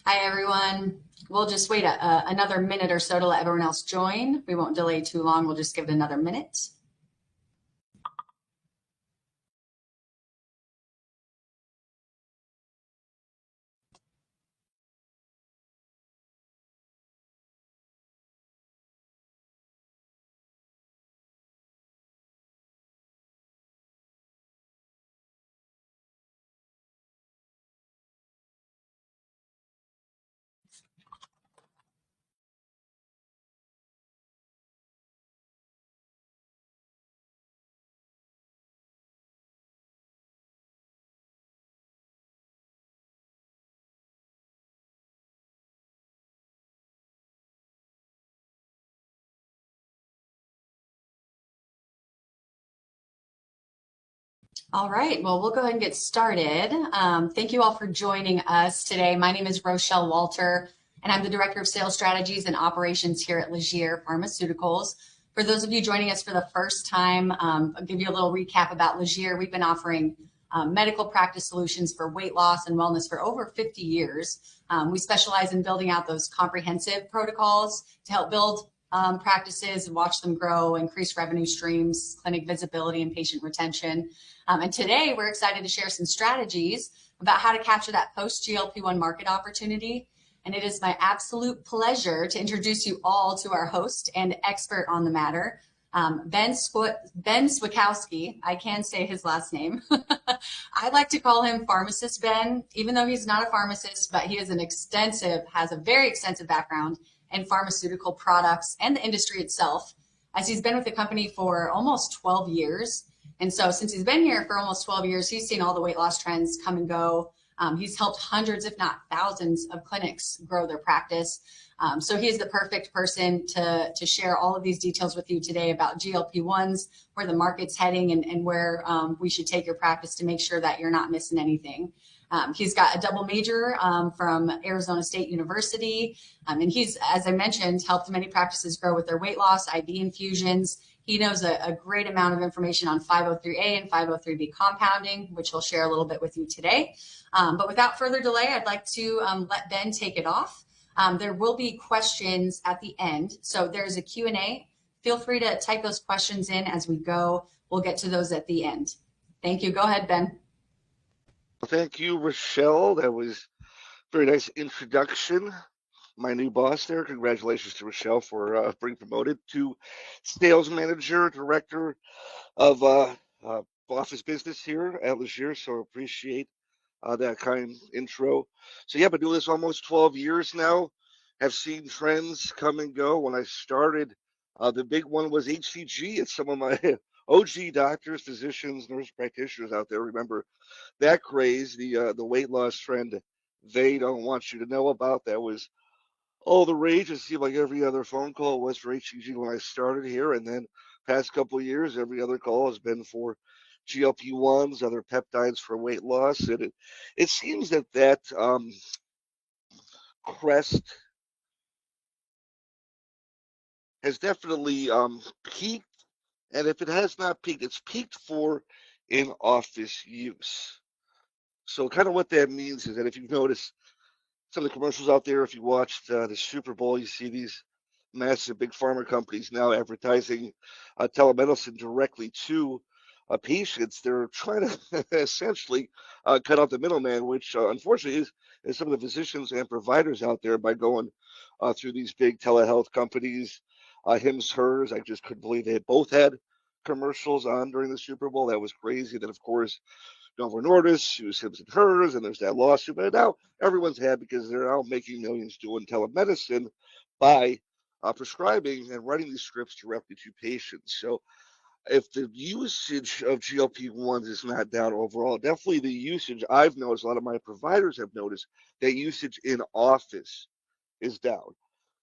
Hi, everyone. We'll just wait another minute or so to let everyone else join. We won't delay too long. We'll just give it another minute. All right, well, we'll go ahead and get started. Thank you all for joining us today. My name is Rochelle Walter, and I'm the Director of Sales Strategies and Operations here at Legere Pharmaceuticals. For those of you joining us for the first time, I'll give you a little recap about Legere. We've been offering medical practice solutions for weight loss and wellness for over 50 years. We specialize in building out those comprehensive protocols to help build practices and watch them grow, increase revenue streams, clinic visibility, and patient retention. And today we're excited to share some strategies about how to capture that post-GLP-1 market opportunity. And it is my absolute pleasure to introduce you all to our host and expert on the matter, Ben Swakowski. I can say his last name. I like to call him Pharmacist Ben, even though he's not a pharmacist, but he has a very extensive background in pharmaceutical products and the industry itself, as he's been with the company for almost 12 years. And so since he's been here for almost 12 years, he's seen all the weight loss trends come and go. He's helped hundreds, if not thousands, of clinics grow their practice. So he is the perfect person to share all of these details with you today about GLP-1s, where the market's heading, and where we should take your practice to make sure that you're not missing anything. He's got a double major from Arizona State University. And he's, as I mentioned, helped many practices grow with their weight loss, IV infusions. He knows a great amount of information on 503A and 503B compounding, which he'll share a little bit with you today. But without further delay, I'd like to let Ben take it off. There will be questions at the end. So there's a Q&A. Feel free to type those questions in as we go. We'll get to those at the end. Thank you. Go ahead, Ben. Well, thank you, Rochelle. That was a very nice introduction. My new boss there. Congratulations to Rochelle for being promoted to sales manager, director of office business here at Legere. So appreciate that kind intro. So yeah, I've been doing this almost 12 years now. Have seen trends come and go. When I started, the big one was HCG. It's some of my OG doctors, physicians, nurse practitioners out there remember that craze, the weight loss trend they don't want you to know about. That was all the rage. It seemed like every other phone call was for HCG when I started here, and then past couple of years, every other call has been for GLP-1s, other peptides for weight loss. And it seems that crest has definitely peaked, and if it has not peaked, it's peaked for in-office use. So kind of what that means is that if you've noticed some of the commercials out there, if you watched the Super Bowl, you see these massive big pharma companies now advertising telemedicine directly to patients. They're trying to essentially cut out the middleman, which unfortunately is some of the physicians and providers out there by going through these big telehealth companies. Hims, hers, I just couldn't believe they both had commercials on during the Super Bowl. That was crazy. Then, of course, Novo Nordisk, who's Hims and hers, and there's that lawsuit. But now everyone's happy because they're now making millions doing telemedicine by prescribing and writing these scripts directly to patients. So if the usage of GLP-1s is not down overall, definitely the usage I've noticed, a lot of my providers have noticed that usage in office is down.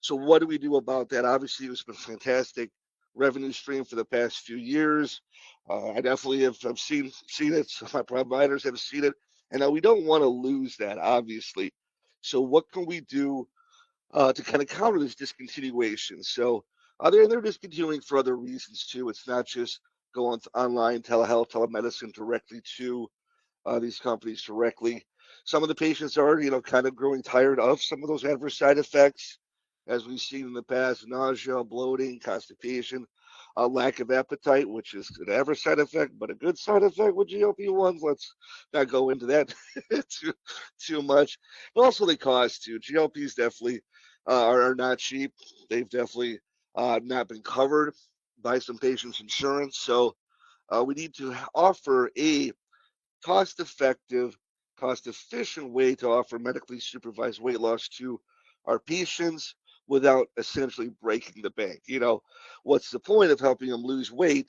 So what do we do about that? Obviously, it's been fantastic revenue stream for the past few years. I definitely have seen it. So my providers have seen it, and we don't want to lose that, obviously. So what can we do to kind of counter this discontinuation? So they're discontinuing for other reasons too. It's not just going online telehealth, telemedicine directly to these companies directly. Some of the patients are, kind of growing tired of some of those adverse side effects, as we've seen in the past: nausea, bloating, constipation, a lack of appetite, which is an adverse side effect, but a good side effect with GLP-1s. Let's not go into that too much. But also they cost too. GLPs definitely are not cheap. They've definitely not been covered by some patients' insurance. So we need to offer a cost-effective, cost-efficient way to offer medically supervised weight loss to our patients without essentially breaking the bank. What's the point of helping them lose weight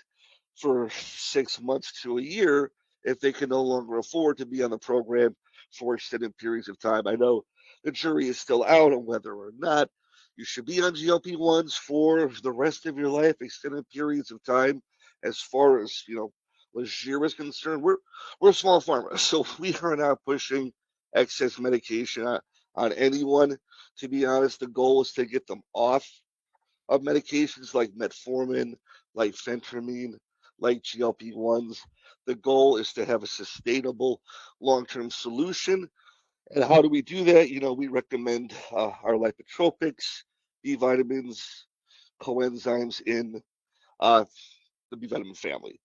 for 6 months to a year if they can no longer afford to be on the program for extended periods of time? I know the jury is still out on whether or not you should be on GLP-1s for the rest of your life, extended periods of time. As far as Legere is concerned, we're a small pharma, so we are not pushing excess medication on anyone. To be honest, the goal is to get them off of medications like metformin, like phentermine, like GLP-1s. The goal is to have a sustainable long-term solution. And how do we do that? We recommend our lipotropics, B vitamins, coenzymes in the B vitamin family.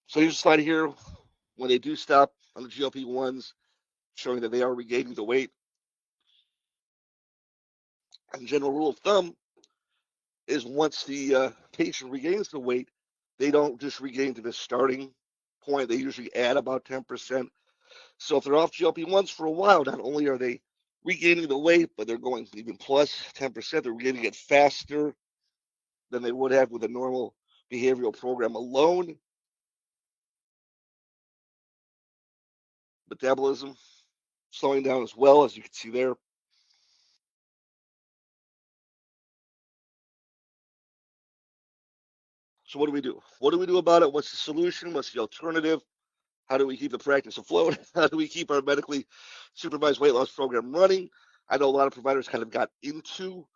So here's a slide here when they do stop on the GLP-1s, showing that they are regaining the weight. And general rule of thumb is once the patient regains the weight, they don't just regain to the starting point. They usually add about 10%. So if they're off GLP-1s for a while, not only are they regaining the weight, but they're going even plus 10%. They're regaining it faster than they would have with a normal behavioral program alone. Metabolism slowing down as well, as you can see there. So what do we do? What do we do about it? What's the solution? What's the alternative? How do we keep the practice afloat? How do we keep our medically supervised weight loss program running? I know a lot of providers kind of got into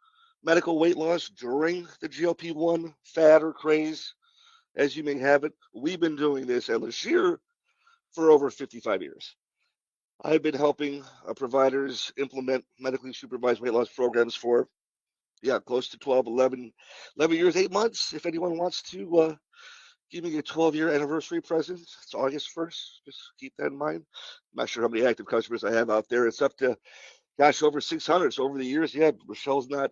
medical weight loss during the GLP-1 fad or craze, as you may have it. We've been doing this at Legere for over 55 years. I've been helping providers implement medically supervised weight loss programs for, close to 12, 11 years, 8 months. If anyone wants to give me a 12-year anniversary present, it's August 1st. Just keep that in mind. I'm not sure how many active customers I have out there. It's up to, over 600. So over the years, Rochelle's not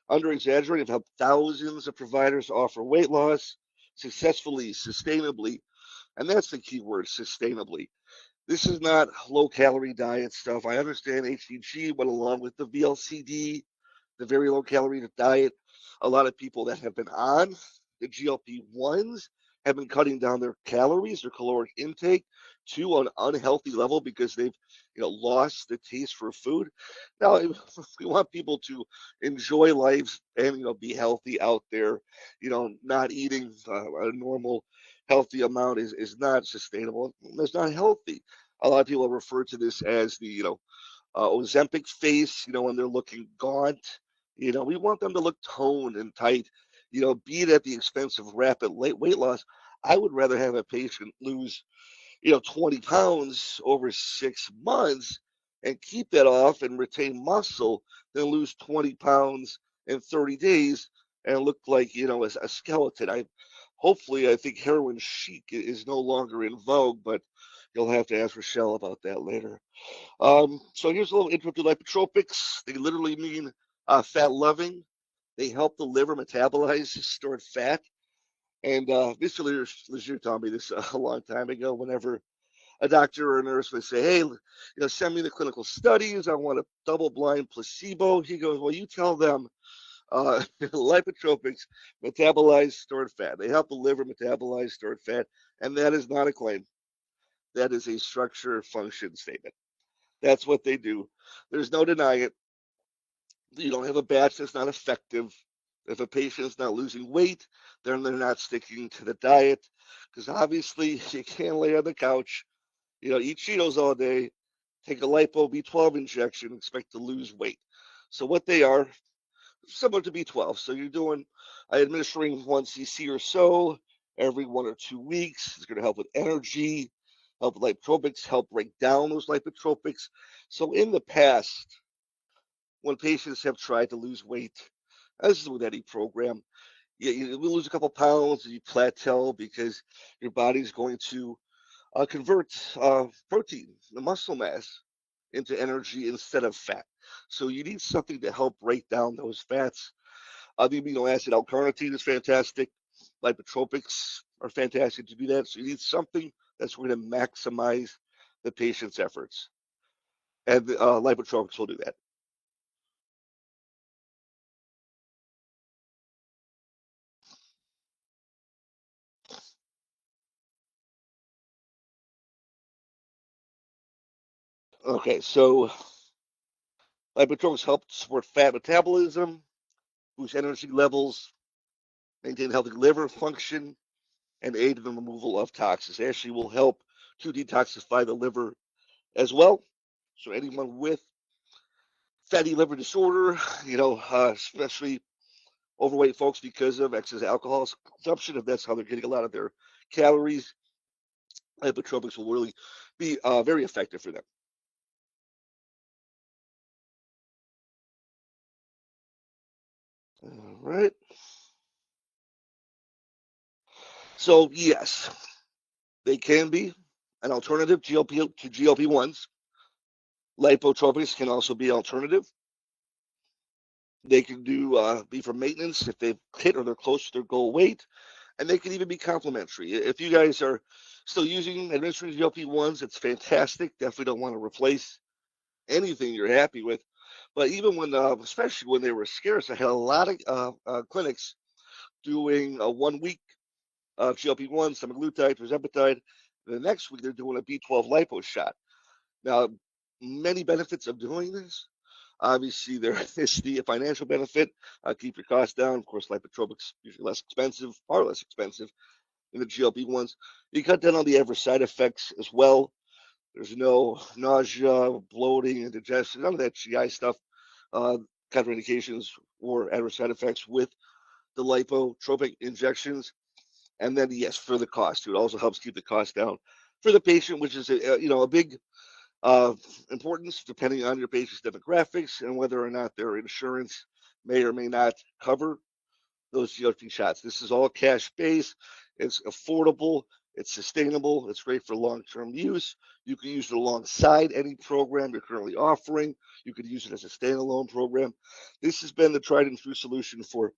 under exaggerating. I've helped thousands of providers offer weight loss successfully, sustainably. And that's the key word, sustainably. This is not low-calorie diet stuff. I understand HCG went along with the VLCD, the very low-calorie diet. A lot of people that have been on the GLP-1s have been cutting down their calories, their caloric intake, to an unhealthy level because they've lost the taste for food. Now we want people to enjoy life and be healthy out there. Not eating a normal healthy amount is not sustainable. It's not healthy. A lot of people refer to this as the Ozempic face. When they're looking gaunt. We want them to look toned and tight. Be it at the expense of rapid weight loss. I would rather have a patient lose 20 pounds over 6 months and keep that off and retain muscle than lose 20 pounds in 30 days and look like, a skeleton. Hopefully, I think heroin chic is no longer in vogue, but you'll have to ask Rochelle about that later. So here's a little intro to lipotropics. They literally mean fat loving. They help the liver metabolize stored fat. And Mr. Legere told me this a long time ago. Whenever a doctor or a nurse would say, "Hey, send me the clinical studies. I want a double-blind placebo," he goes, "Well, you tell them lipotropics metabolize stored fat. They help the liver metabolize stored fat, and that is not a claim. That is a structure function statement. That's what they do. There's no denying it. You don't have a batch that's not effective. If a patient is not losing weight, then they're not sticking to the diet, because obviously you can't lay on the couch, eat Cheetos all day, take a lipo B12 injection, expect to lose weight. So what they are, similar to B12. So you're doing administering 1 cc or so every 1 or 2 weeks. It's going to help with energy, help with lipotropics, help break down those lipotropics. So in the past, when patients have tried to lose weight, as is with any program, you will lose a couple pounds and you plateau because your body's going to convert protein, the muscle mass, into energy instead of fat. So you need something to help break down those fats. The amino acid L-carnitine is fantastic. Lipotropics are fantastic to do that. So you need something that's going to maximize the patient's efforts. And lipotropics will do that. Okay, so lipotropics help support fat metabolism, boost energy levels, maintain healthy liver function, and aid in the removal of toxins. It actually will help to detoxify the liver as well. So anyone with fatty liver disorder, especially overweight folks because of excess alcohol consumption, if that's how they're getting a lot of their calories, lipotropics will really be very effective for them. All right. So yes, they can be an alternative to GLP-1s. Lipotropics can also be alternative. They can be for maintenance if they've hit or they're close to their goal weight, and they can even be complementary. If you guys are still using administering GLP-1s, it's fantastic. Definitely don't want to replace anything you're happy with. But even when, especially when they were scarce, I had a lot of clinics doing a 1 week of GLP-1, semaglutide, tirzepatide. The next week, they're doing a B12 lipo shot. Now, many benefits of doing this. Obviously, there is the financial benefit. Keep your costs down. Of course, lipotropics usually less expensive, far less expensive than the GLP-1s. You cut down on the adverse side effects as well. There's no nausea, bloating, indigestion, none of that GI stuff, contraindications or adverse side effects with the lipotropic injections. And then, yes, for the cost, too. It also helps keep the cost down for the patient, which is a big importance depending on your patient's demographics and whether or not their insurance may or may not cover those GLP shots. This is all cash based. It's affordable. It's sustainable. It's great for long-term use. You can use it alongside any program you're currently offering. You could use it as a standalone program. This has been the tried and true solution for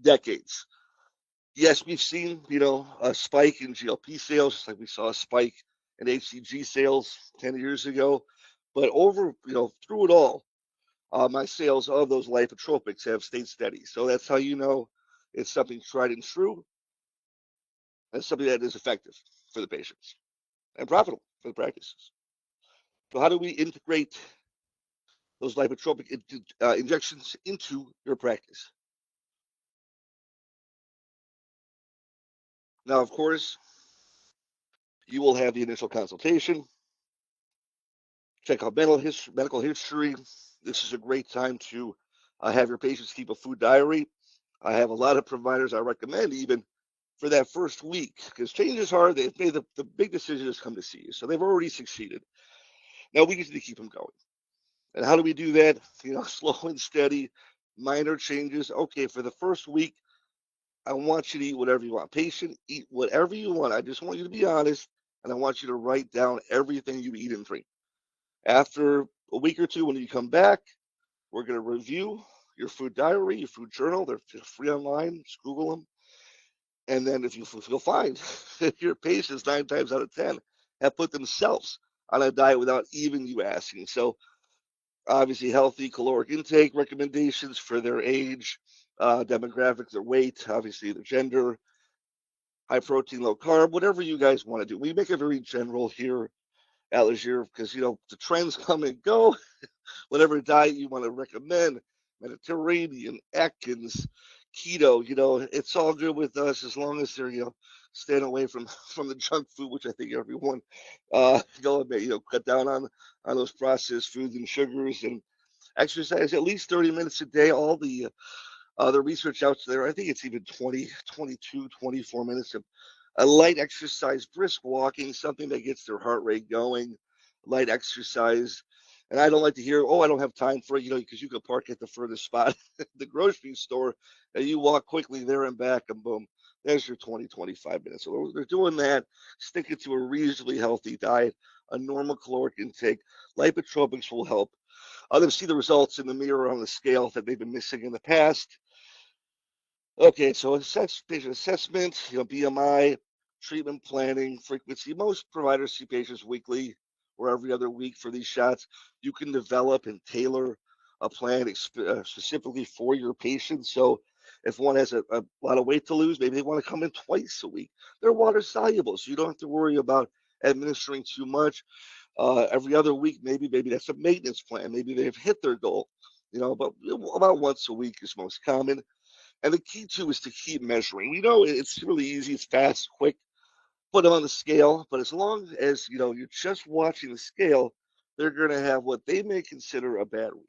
decades. Yes, we've seen, a spike in GLP sales, just like we saw a spike in HCG sales 10 years ago. But through it all, my sales of those lipotropics have stayed steady. So that's how you know it's something tried and true, and something that is effective for the patients and profitable for the practices. So how do we integrate those lipotropic injections into your practice? Now, of course, you will have the initial consultation, check out medical history. This is a great time to have your patients keep a food diary. I have a lot of providers I recommend even for that first week because change is hard. They've made the big decision has come to see you. So they've already succeeded. Now we need to keep them going. And how do we do that? Slow and steady, minor changes. Okay, for the first week, I want you to eat whatever you want. Patient, eat whatever you want. I just want you to be honest, and I want you to write down everything you eat and drink. After a week or two, when you come back, we're going to review your food diary, your food journal. They're free online. Just Google them. And then if you'll find your patients 9 times out of 10 have put themselves on a diet without even you asking. So obviously healthy caloric intake recommendations for their age, demographics, their weight, obviously their gender, high protein, low carb, whatever you guys want to do. We make it very general here at Legere because, the trends come and go. Whatever diet you want to recommend, Mediterranean, Atkins, keto, it's all good with us as long as they're, staying away from the junk food, which I think everyone cut down on those processed foods and sugars and exercise at least 30 minutes a day. All the The research out there, I think it's even 20, 22, 24 minutes of a light exercise, brisk walking, something that gets their heart rate going, light exercise. And I don't like to hear, oh, I don't have time for it, because you could park at the furthest spot at the grocery store and you walk quickly there and back and boom, there's your 20, 25 minutes. So they're doing that, sticking to a reasonably healthy diet, a normal caloric intake. Lipotropics will help others see the results in the mirror on the scale that they've been missing in the past. Okay, so patient assessment, BMI, treatment planning, frequency. Most providers see patients weekly or every other week for these shots. You can develop and tailor a plan specifically for your patient. So if one has a lot of weight to lose, maybe they want to come in twice a week. They're water soluble, so you don't have to worry about administering too much. Every other week, maybe that's a maintenance plan. Maybe they've hit their goal, but about once a week is most common. And the key too is to keep measuring. We know it's really easy, it's fast, quick, put them on the scale. But as long as you're just watching the scale, they're going to have what they may consider a bad week,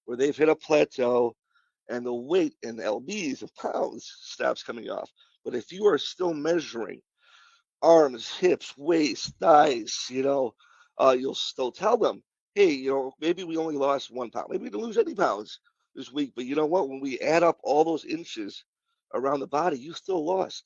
where they've hit a plateau and the weight in lbs and pounds stops coming off. But if you are still measuring arms, hips, waist, thighs, you'll still tell them, hey, maybe we only lost 1 pound. Maybe we didn't lose any pounds this week, but you know what? When we add up all those inches around the body, you still lost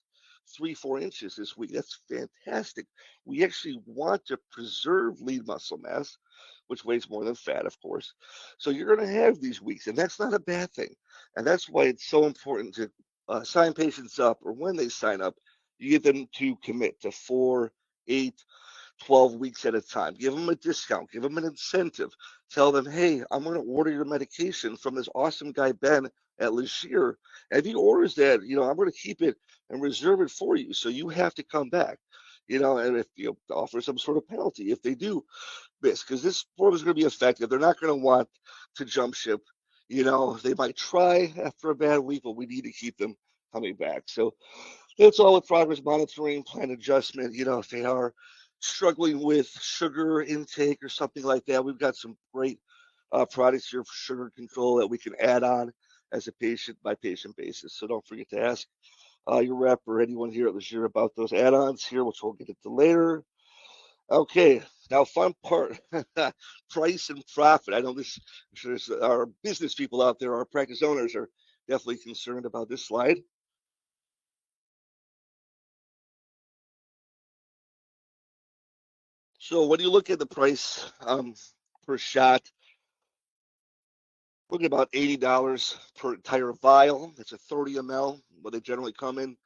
3, 4 inches this week. That's fantastic. We actually want to preserve lean muscle mass, which weighs more than fat, of course. So you're going to have these weeks, and that's not a bad thing. And that's why it's so important to sign patients up, or when they sign up, you get them to commit to 4, 8, 12 weeks at a time. Give them a discount, give them an incentive. Tell them, hey, I'm going to order your medication from this awesome guy, Ben, at Legere. And if he orders that, I'm going to keep it and reserve it for you. So you have to come back, and if you offer some sort of penalty if they do miss, because this program is going to be effective. They're not going to want to jump ship. They might try after a bad week, but we need to keep them coming back. So it's all with progress monitoring, plan adjustment. If they are struggling with sugar intake or something like that, we've got some great products here for sugar control that we can add on as a patient by patient basis. So don't forget to ask your rep or anyone here at Legere about those add-ons here, which we'll get into later. Okay, now fun part, price and profit. I know this, I'm sure there's our business people out there, our practice owners are definitely concerned about this slide. So when you look at the price per shot, look at about $80 per entire vial. That's a 30 ml, what they generally come in.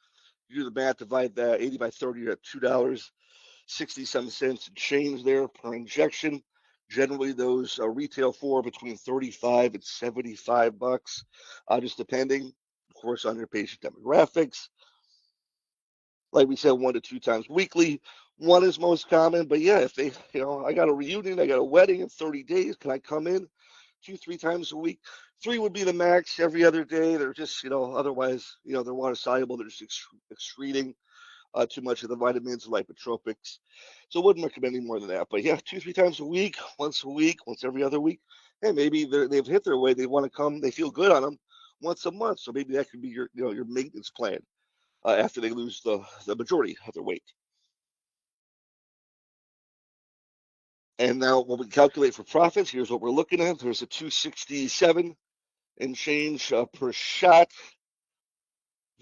You do the math, divide that 80 by 30 at $2.60 and change there per injection. Generally, those retail for between 35 and 75 bucks, just depending, of course, on your patient demographics. Like we said, 1 to 2 times weekly. One is most common, but yeah, if they, I got a reunion, I got a wedding in 30 days, can I come in 2, 3 times a week? 3 would be the max. Every other day, they're just, otherwise, they're water soluble. They're just excreting too much of the vitamins and lipotropics. So I wouldn't recommend any more than that. But yeah, 2, 3 times a week, once every other week. And maybe they've hit their weight. They want to come. They feel good on them once a month. So maybe that could be your maintenance plan after they lose the majority of their weight. And now when we calculate for profits, here's what we're looking at. There's a 267 and change per shot.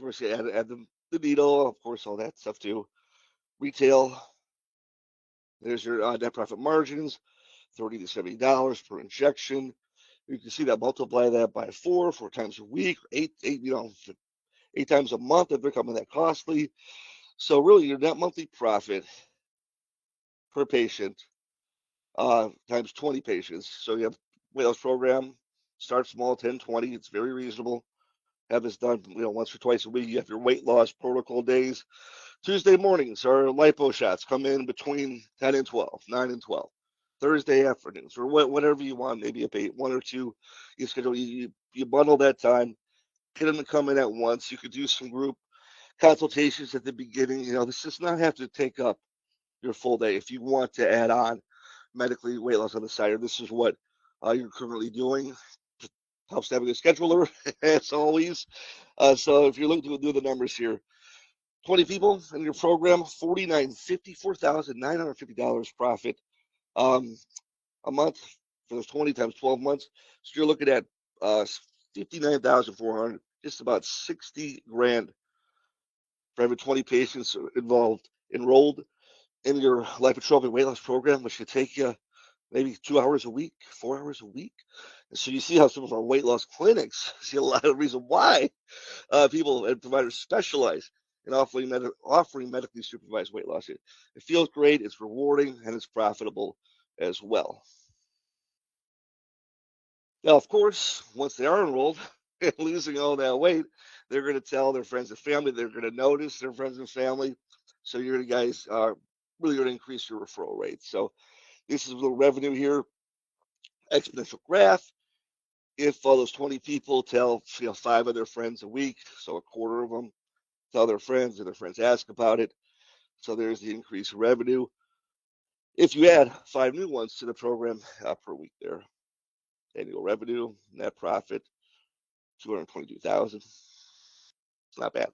First, you add the needle, of course, all that stuff too. Retail. There's your net profit margins, $30 to $70 per injection. You can see that, multiply that by 4 times a week, 8 times a month if they're coming that costly. So really, your net monthly profit per patient times 20 patients. So you have weight loss program, start small, 10, 20. It's very reasonable. Have this done, once or twice a week. You have your weight loss protocol days. Tuesday mornings are lipo shots. Come in between 10 and 12, 9 and 12. Thursday afternoons, or whatever you want, maybe if 1 or 2, you schedule, you bundle that time, get them to come in at once. You could do some group consultations at the beginning. This does not have to take up your full day. If you want to add on medically weight loss on the side, or this is what you're currently doing, Helps having a scheduler, as always. So if you're looking to do the numbers here, 20 people in your program, $54,950 profit a month for those 20 times 12 months. So you're looking at 59,400, just about 60 grand for every 20 patients enrolled in your lipotropic weight loss program, which should take you maybe 2 hours a week, 4 hours a week. And so you see how some of our weight loss clinics see a lot of reason why people and providers specialize in offering medically supervised weight loss. It feels great, it's rewarding, and it's profitable as well. Now, of course, once they are enrolled and losing all that weight, they're going to tell their friends and family. They're going to notice their friends and family. So you're guys are really going to increase your referral rate. So this is a little revenue here, exponential graph. If all those 20 people tell 5 of their friends a week, so a quarter of them tell their friends, and their friends ask about it. So there's the increased revenue. If you add 5 new ones to the program per week there, annual revenue, net profit, 222,000. It's not bad.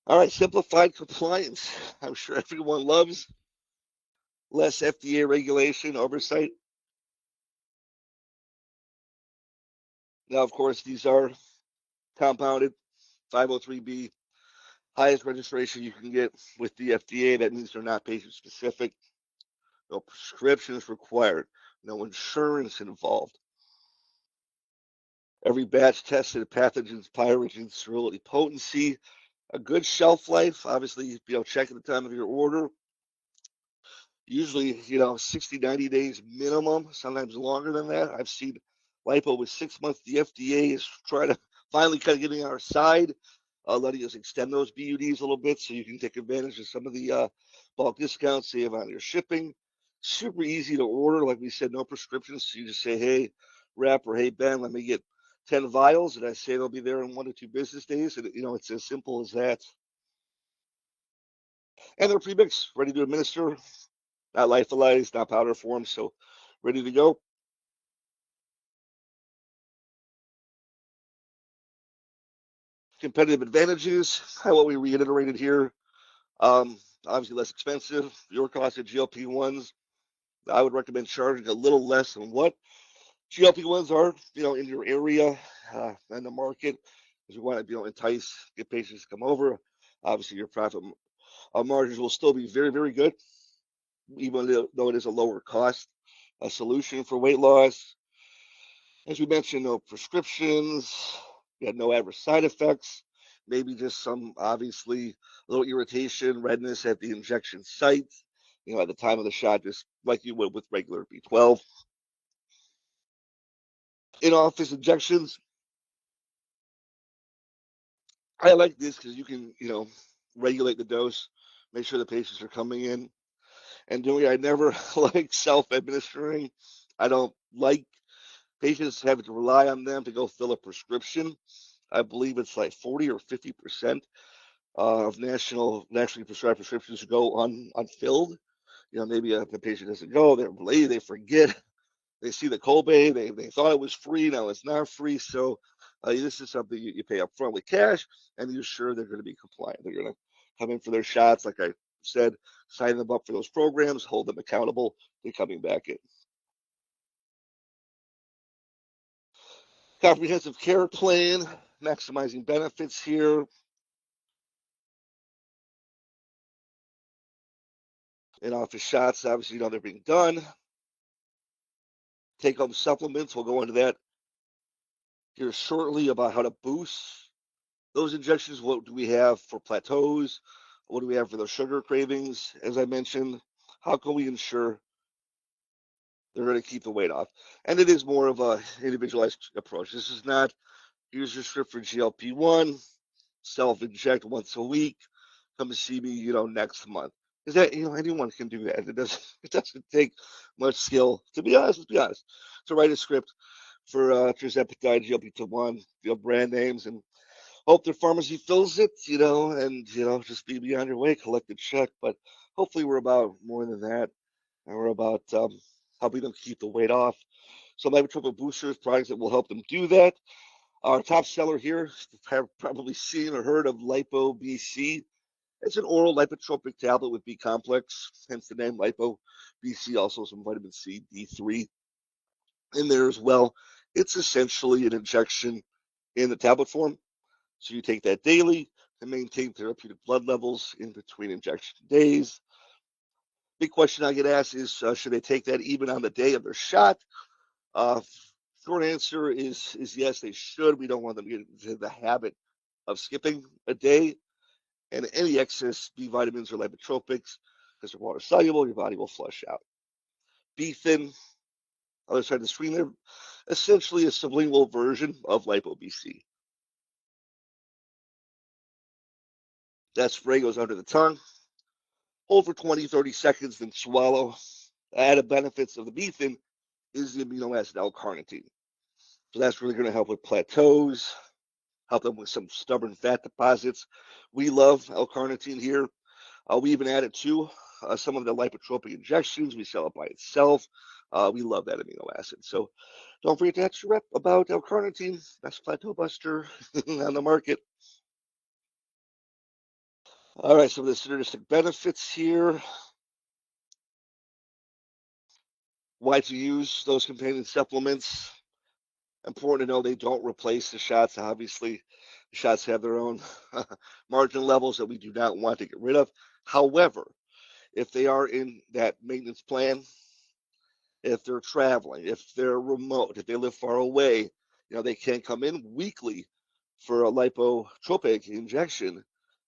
All right, simplified compliance. I'm sure everyone loves less FDA regulation oversight. Now, of course, these are compounded 503B, highest registration you can get with the FDA. That means they're not patient specific. No prescriptions required. No insurance involved. Every batch tested pathogens, pyrogens, sterility, potency, a good shelf life. Obviously, check at the time of your order. Usually, 60, 90 days minimum, sometimes longer than that. I've seen lipo with 6 months. The FDA is trying to finally kind of getting on our side, letting us extend those BUDs a little bit so you can take advantage of some of the bulk discounts save on your shipping. Super easy to order. Like we said, no prescriptions. So you just say, hey, rep, or hey, Ben, let me get 10 vials. And I say they'll be there in 1 to 2 business days. And, it's as simple as that. And they're pre-mixed, ready to administer. Not lyophilized, not powder form, so ready to go. Competitive advantages, what we reiterated here. Obviously less expensive. Your cost of GLP-1s, I would recommend charging a little less than what GLP-1s are, in your area and the market, because we want to, entice, get patients to come over. Obviously, your profit margins will still be very, very good, even though it is a lower cost solution for weight loss. As we mentioned, no prescriptions, we had no adverse side effects, maybe just some obviously a little irritation, redness at the injection site, at the time of the shot, just like you would with regular B12. In-office injections, I like this because you can, regulate the dose, make sure the patients are coming in and doing it. I never like self-administering. I don't like patients having to rely on them to go fill a prescription. I believe it's like 40 or 50% of nationally prescribed prescriptions go unfilled. Maybe the patient doesn't go, they're late, they forget, they see the copay, they thought it was free, now it's not free. So this is something you pay up front with cash, and you're sure they're going to be compliant. They're going to come in for their shots, like I said, sign them up for those programs, hold them accountable to coming back in. Comprehensive care plan, maximizing benefits here. In-office shots, obviously, they're being done. Take-home supplements, we'll go into that here shortly about how to boost those injections. What do we have for plateaus? What do we have for those sugar cravings? As I mentioned, how can we ensure they're going to keep the weight off? And it is more of a individualized approach. This is not, here's your script for GLP-1, self-inject once a week, come to see me, next month. Is that, anyone can do that. It doesn't take much skill, to be honest, to write a script for tirzepatide, GLP-1, brand names, and hope their pharmacy fills it, and just be on your way, collect the check. But hopefully we're about more than that. or about helping them keep the weight off. So lipotropic boosters, products that will help them do that. Our top seller here, have probably seen or heard of Lipo BC. It's an oral lipotropic tablet with B complex, hence the name Lipo BC, also some vitamin C, D3 in there as well. It's essentially an injection in the tablet form. So you take that daily to maintain therapeutic blood levels in between injection days. Big question I get asked is, should they take that even on the day of their shot? Uh, Short answer is yes, they should. We don't want them to get into the habit of skipping a day. And any excess B vitamins or lipotropics, because they're water soluble, your body will flush out. B thin, other side of the screen there, essentially a sublingual version of lipo-BC. That spray goes under the tongue, hold for 20, 30 seconds, then swallow. Added benefits of the B thin is the amino acid L-carnitine. So that's really going to help with plateaus, help them with some stubborn fat deposits. We love L-carnitine here. We even add it to some of the lipotropic injections. We sell it by itself. We love that amino acid. So don't forget to ask your rep about L-carnitine, best plateau buster on the market. All right, some of the synergistic benefits here. Why to use those companion supplements. Important to know they don't replace the shots. Obviously, the shots have their own margin levels that we do not want to get rid of. However, if they are in that maintenance plan, if they're traveling, if they're remote, if they live far away, they can come in weekly for a lipotropic injection,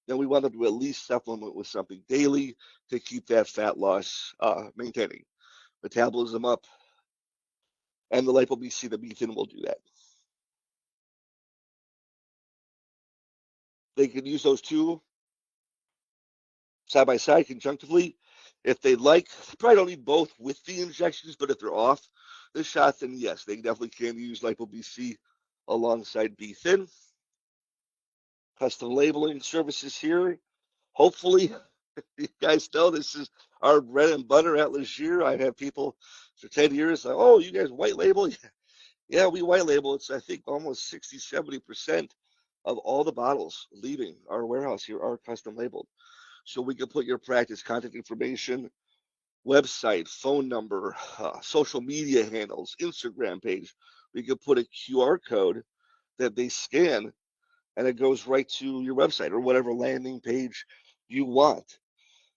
then we want them to at least supplement with something daily to keep that fat loss maintaining. Metabolism up, and the lipo-BC, the B-thin will do that. They can use those two side by side conjunctively if they like. They probably don't need both with the injections, but if they're off the shots, then yes, they definitely can use lipo-BC alongside B-thin. Custom labeling services here. Hopefully, you guys know this is our bread and butter at Legere. I've had people for 10 years like, oh, you guys white label? Yeah, we white label. It's, I think, almost 60, 70% of all the bottles leaving our warehouse here are custom labeled. So we can put your practice contact information, website, phone number, social media handles, Instagram page. We could put a QR code that they scan, and it goes right to your website or whatever landing page you want.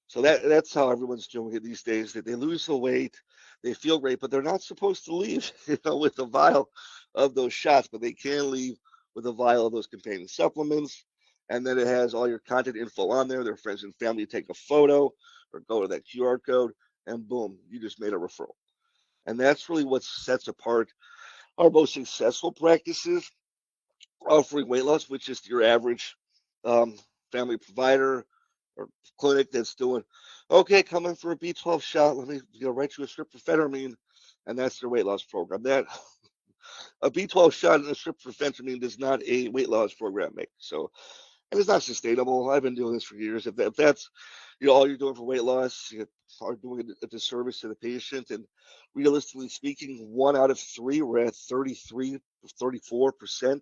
So that's how everyone's doing it these days. That they lose the weight, they feel great, but they're not supposed to leave, with a vial of those shots, but they can leave with a vial of those companion supplements. And then it has all your contact info on there. Their friends and family take a photo or go to that QR code, and boom, you just made a referral. And that's really what sets apart our most successful practices offering weight loss, which is your average family provider or clinic that's doing, okay, come in for a B12 shot. Let me write you a script for phentermine, and that's their weight loss program. That a B12 shot and a script for phentermine does not a weight loss program make. So, and it's not sustainable. I've been doing this for years. If that's all you're doing for weight loss, you are doing a disservice to the patient. And realistically speaking, 1 out of 3, we're at 33, 34%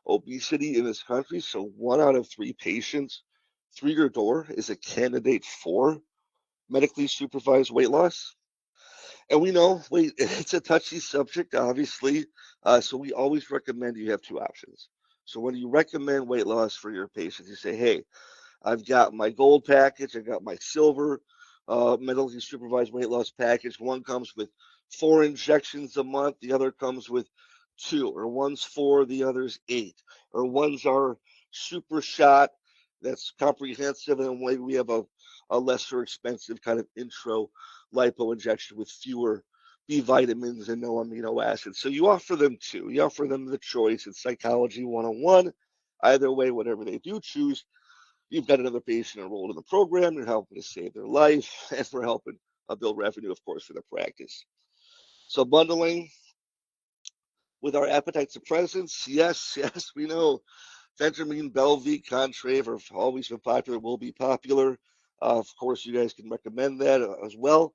obesity in this country. So 1 out of 3 patients through your door is a candidate for medically supervised weight loss. And we know it's a touchy subject, obviously. So we always recommend you have 2 options. So when you recommend weight loss for your patients, you say, hey, I've got my gold package, I've got my silver medically supervised weight loss package. One comes with 4 injections a month, the other comes with 2, or one's 4, the other's 8, or one's our super shot that's comprehensive, and maybe we have a lesser expensive kind of intro lipo injection with fewer B vitamins and no amino acids. So you offer them 2. You offer them the choice. It's psychology 101. Either way, whatever they do choose, you've got another patient enrolled in the program. You're helping to save their life, and we're helping build revenue, of course, for the practice. So bundling with our appetite suppressants, yes, yes, we know phentermine, Belviq, Contrave have always been popular, will be popular. Of course, you guys can recommend that as well.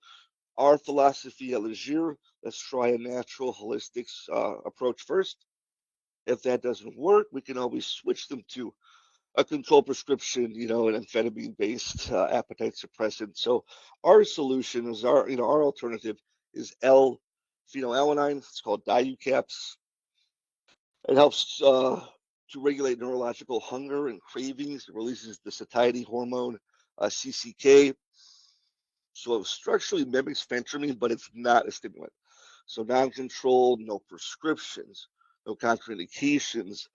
Our philosophy at Legere, let's try a natural, holistic approach first. If that doesn't work, we can always switch them to a controlled prescription, an amphetamine-based appetite suppressant. So our solution is our alternative is L-phenylalanine. It's called Diucaps. It helps to regulate neurological hunger and cravings. It releases the satiety hormone, CCK. So it structurally mimics phentermine, but it's not a stimulant. So non-controlled, no prescriptions, no contraindications,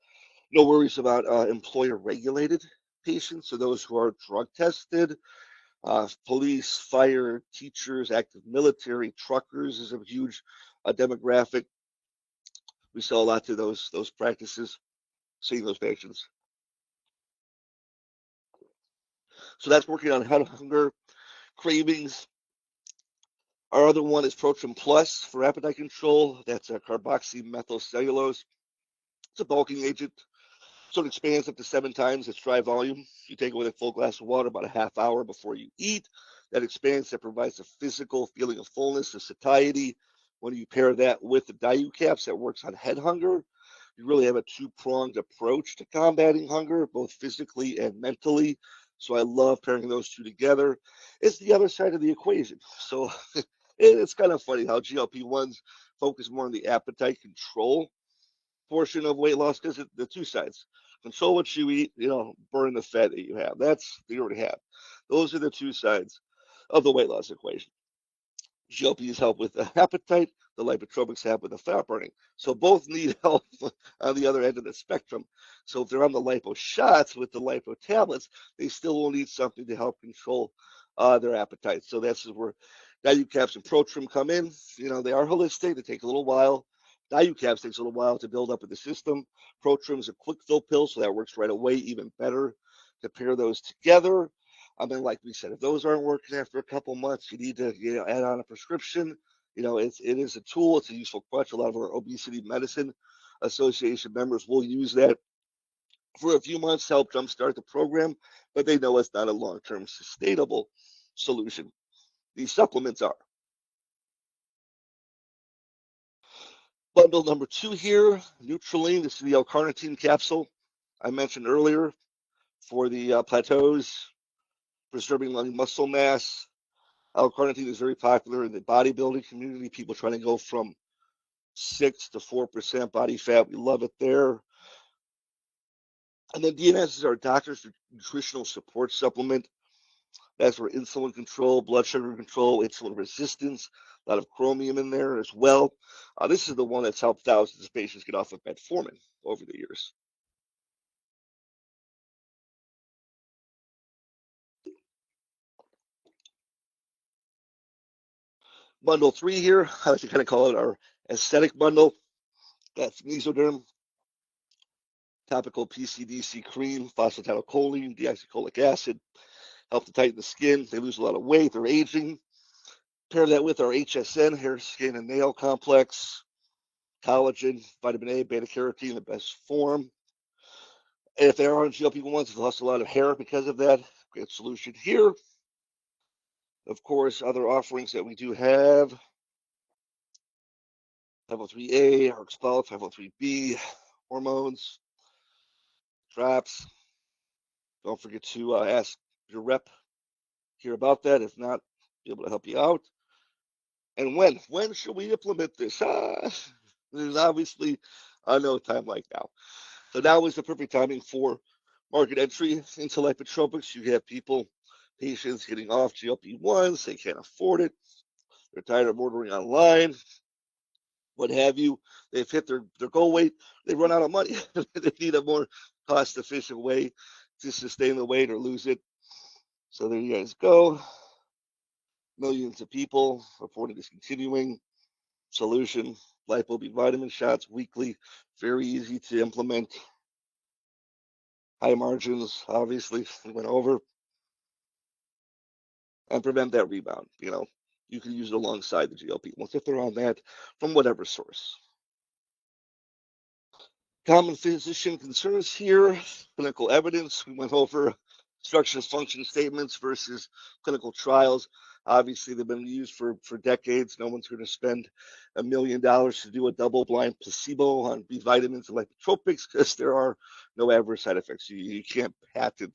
no worries about employer-regulated patients. So those who are drug tested, police, fire, teachers, active military, truckers is a huge demographic. We sell a lot to those practices, seeing those patients. So that's working on hunger, cravings. Our other one is Protrim Plus for appetite control. That's a carboxymethylcellulose. It's a bulking agent. So it expands up to 7 times its dry volume. You take it with a full glass of water about a half hour before you eat. That expands, that provides a physical feeling of fullness, of satiety. When you pair that with the Diucaps that works on head hunger, you really have a two-pronged approach to combating hunger, both physically and mentally. So I love pairing those two together. It's the other side of the equation. So it's kind of funny how GLP-1s focus more on the appetite control portion of weight loss because the two sides. Control what you eat, burn the fat that you have. That's you already have. Those are the two sides of the weight loss equation. GLPs help with the appetite, the lipotropics help with the fat burning. So both need help on the other end of the spectrum. So if they're on the lipo shots with the lipo tablets, they still will need something to help control their appetite. So that's where Diucaps and Protrim come in. They are holistic. They take a little while. Diucaps takes a little while to build up in the system. Protrim is a quick fill pill, so that works right away, even better to pair those together. I mean, like we said, if those aren't working after a couple months, you need to add on a prescription. It is a tool. It's a useful crutch. A lot of our obesity medicine association members will use that for a few months to help jumpstart the program, but they know it's not a long-term sustainable solution. These supplements are. Bundle number 2 here, Nutriline. This is the L-carnitine capsule I mentioned earlier for the plateaus, preserving lung muscle mass. L-carnitine is very popular in the bodybuilding community. People trying to go from 6 to 4% body fat. We love it there. And then DNS is our doctor's nutritional support supplement. That's for insulin control, blood sugar control, insulin resistance. A lot of chromium in there as well. This is the one that's helped thousands of patients get off of metformin over the years. Bundle 3 here, I like to kind of call it our aesthetic bundle. That's Mesoderm, topical PCDC cream, phosphatidylcholine, deoxycholic acid, help to tighten the skin. They lose a lot of weight, they're aging. Pair that with our HSN, hair, skin, and nail complex, collagen, vitamin A, beta carotene in the best form. And if they are on GLP-1s, they've lost a lot of hair because of that. Great solution here. Of course, other offerings that we do have 503A, Expel, 503B, hormones, drops. Don't forget to ask your rep here about that. If not, be able to help you out. And when should we implement this? There's obviously no time like now. So now is the perfect timing for market entry into lipotropics. You have patients getting off GLP-1s. They can't afford it. They're tired of ordering online, what have you. They've hit their goal weight. They run out of money. They need a more cost-efficient way to sustain the weight or lose it. So there you guys go. Millions of people reporting discontinuing. Solution, lipo B vitamin shots weekly. Very easy to implement. High margins, obviously, we went over. And prevent that rebound. You can use it alongside the GLP-1s if they're on that from whatever source. Common physician concerns here, clinical evidence. We went over structure function statements versus clinical trials. Obviously, they've been used for decades. No one's going to spend $1 million to do a double-blind placebo on B vitamins and lipotropics because there are no adverse side effects. You can't patent.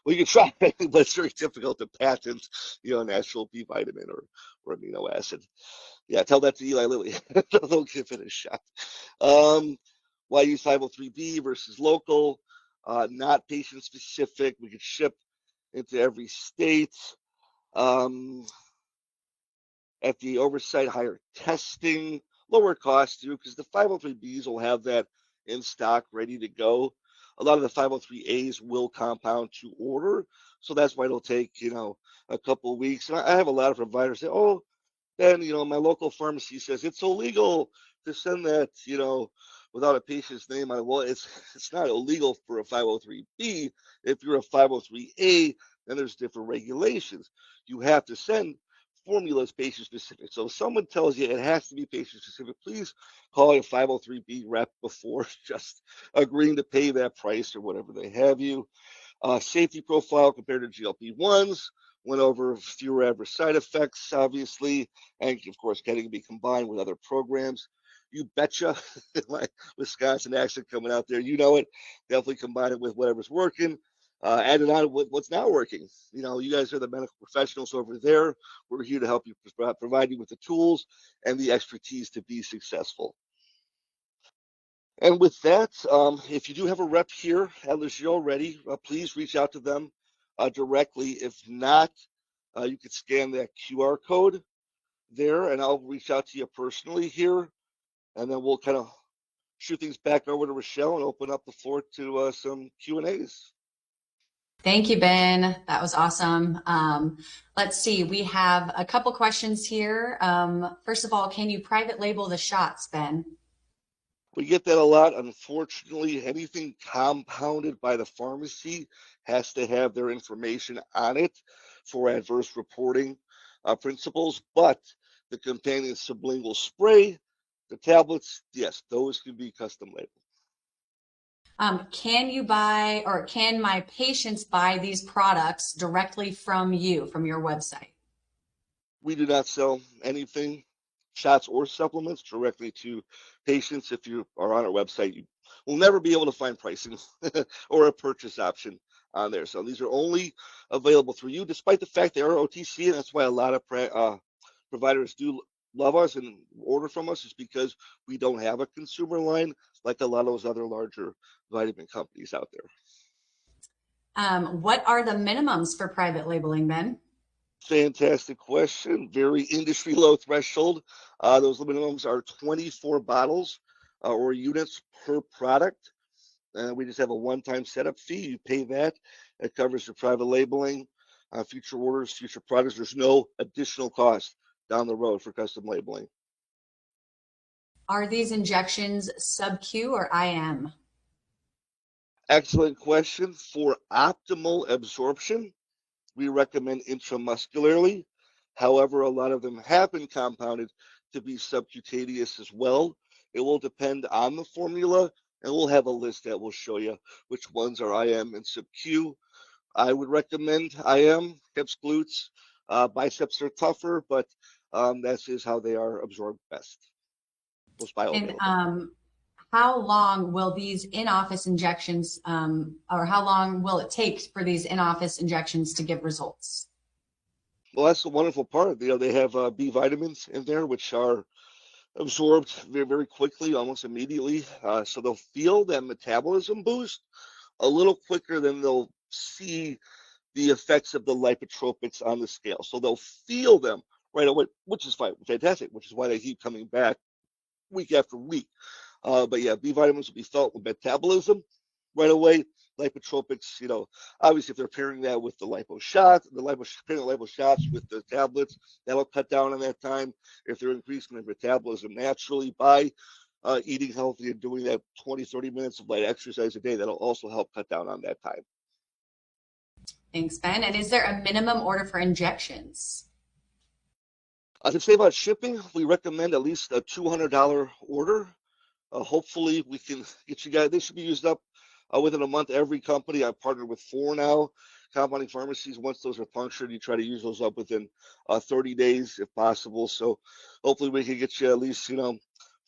Well, you can try, but it's very difficult to patent, a natural B vitamin or amino acid. Yeah, tell that to Eli Lilly. They'll give it a shot. Why use 503B versus local? Not patient specific. We could ship into every state. FDA oversight, higher testing, lower cost too, because the 503Bs will have that in stock ready to go. A lot of the 503As will compound to order, so that's why it'll take a couple of weeks. And I have a lot of providers say, "Oh, then my local pharmacy says it's illegal to send that without a patient's name on it." Well, it's not illegal for a 503B. If you're a 503A, then there's different regulations. You have to send formulas patient specific. So if someone tells you it has to be patient specific, please call a 503B rep before just agreeing to pay that price or whatever they have you. Safety profile compared to GLP-1s, went over fewer adverse side effects, obviously, and of course, getting to be combined with other programs. You betcha, my Wisconsin accent coming out there, you know it. Definitely combine it with whatever's working. Add it on with what's not working. You guys are the medical professionals over there. We're here to help you provide you with the tools and the expertise to be successful. And with that, if you do have a rep here at Legere already, please reach out to them directly. If not, you could scan that QR code there, and I'll reach out to you personally here, and then we'll kind of shoot things back over to Rochelle and open up the floor to some Q&As. Thank you, Ben. That was awesome. Let's see. We have a couple questions here. First of all, can you private label the shots, Ben? We get that a lot. Unfortunately, anything compounded by the pharmacy has to have their information on it for adverse reporting principles. But the companion sublingual spray, the tablets, yes, those can be custom labeled. Can you buy, or can my patients buy these products directly from you, from your website? We do not sell anything, shots or supplements, directly to patients. If you are on our website, you will never be able to find pricing or a purchase option on there. So these are only available through you, despite the fact they are OTC, and that's why a lot of providers do love us and order from us, is because we don't have a consumer line like a lot of those other larger vitamin companies out there. What are the minimums for private labeling, Ben? Fantastic question. Very industry low threshold. Those minimums are 24 bottles or units per product. We just have a one-time setup fee. You pay that. It covers your private labeling, future orders, future products. There's no additional cost down the road for custom labeling. Are these injections sub-Q or IM? Excellent question. For optimal absorption, we recommend intramuscularly. However, a lot of them have been compounded to be subcutaneous as well. It will depend on the formula, and we'll have a list that will show you which ones are IM and sub-Q. I would recommend IM, hips, glutes, biceps are tougher, but that is how they are absorbed best. Most bioavailable. And how long will these in-office injections, or how long will it take for these in-office injections to give results? Well, that's the wonderful part. They have B vitamins in there, which are absorbed very, very quickly, almost immediately. So they'll feel that metabolism boost a little quicker than they'll see the effects of the lipotropics on the scale. So they'll feel them right away, which is fine, fantastic, which is why they keep coming back week after week. But yeah, B vitamins will be felt with metabolism right away. Lipotropics, obviously if they're pairing that with the lipo shot, pairing the lipo shots with the tablets, that'll cut down on that time. If they're increasing their metabolism naturally by eating healthy and doing that 20, 30 minutes of light exercise a day, that'll also help cut down on that time. Thanks, Ben. And is there a minimum order for injections? To save on shipping, we recommend at least a $200 order. Hopefully we can get you guys, they should be used up within a month. Every company, I've partnered with 4 now, compounding pharmacies, once those are punctured, you try to use those up within 30 days if possible. So hopefully we can get you at least, 4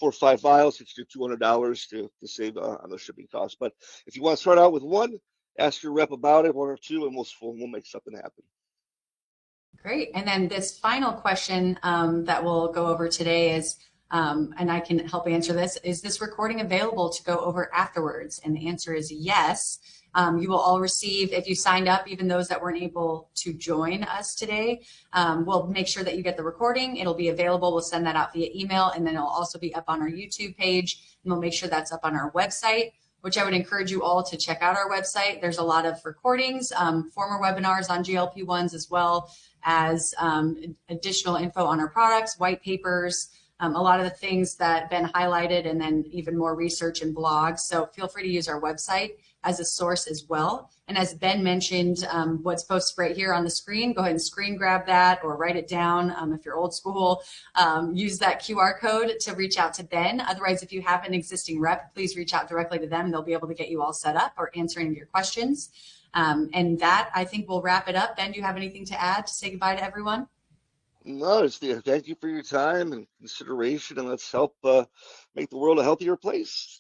or 5 vials, get you $200 to save on the shipping costs. But if you want to start out with one, ask your rep about it, 1 or 2, and we'll make something happen. Great. And then this final question that we'll go over today is, and I can help answer this, is this recording available to go over afterwards? And the answer is yes. You will all receive, if you signed up, even those that weren't able to join us today, we'll make sure that you get the recording. It'll be available. We'll send that out via email, and then it'll also be up on our YouTube page, and we'll make sure that's up on our website, which I would encourage you all to check out our website. There's a lot of recordings, former webinars on GLP-1s, as well as additional info on our products, white papers, a lot of the things that have been highlighted, and then even more research and blogs. So feel free to use our website as a source as well. And as Ben mentioned, what's posted right here on the screen, go ahead and screen grab that or write it down. If you're old school, use that QR code to reach out to Ben. Otherwise, if you have an existing rep, please reach out directly to them. They'll be able to get you all set up or answer any of your questions. And that, I think, will wrap it up. Ben, do you have anything to add to say goodbye to everyone? No, thank you for your time and consideration, and let's help make the world a healthier place.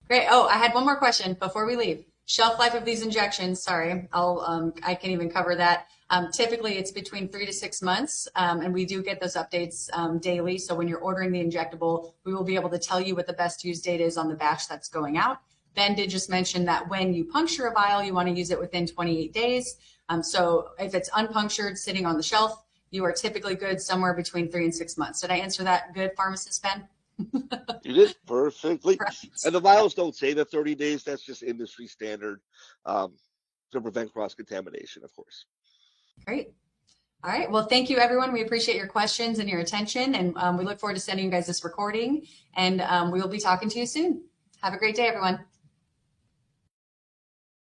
Great. Oh, I had one more question before we leave. Shelf life of these injections. Sorry, I can even cover that. Typically, it's between 3 to 6 months, and we do get those updates daily. So when you're ordering the injectable, we will be able to tell you what the best use date is on the batch that's going out. Ben did just mention that when you puncture a vial, you want to use it within 28 days. So if it's unpunctured, sitting on the shelf, you are typically good somewhere between 3 and 6 months. Did I answer that good, pharmacist Ben? You did perfectly. Right. And the vials don't say that 30 days. That's just industry standard to prevent cross-contamination, of course. Great. All right. Well, thank you, everyone. We appreciate your questions and your attention. And we look forward to sending you guys this recording. And we will be talking to you soon. Have a great day, everyone.